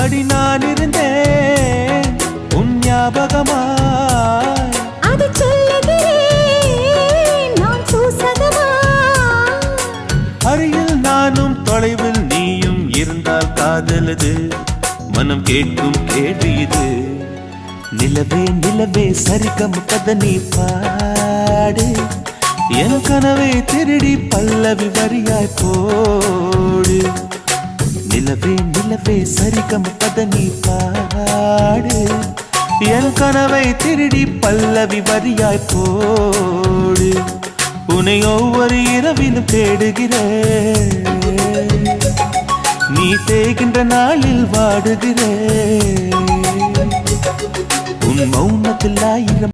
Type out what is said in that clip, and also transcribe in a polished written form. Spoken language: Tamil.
அடி நான் இருந்தேன் உன் ஞாபகமாய், அது சொல்லுகிறேன் நான் சூசகமா. அருகில் நானும் தொலைவில் நீயும் இருந்தால் காதலது மனம் கேட்கும் கேள்வி இது. நிலவே நிலவே சரிகம் கத நீ பாடு, என் கனவை திருடி பல்லவி வரியாய் போடு. நிலவே நிலவே சரிகம் கத நீ பாடு, என் கனவை திருடி பல்லவி வரியாய் போடு. உன்னை ஒவ்வொரு இரவிலும் தேடுகிறேன், நீ தேகின்ற நாளில் வாடுகிறேன். உன் மௌனத்தில் 1000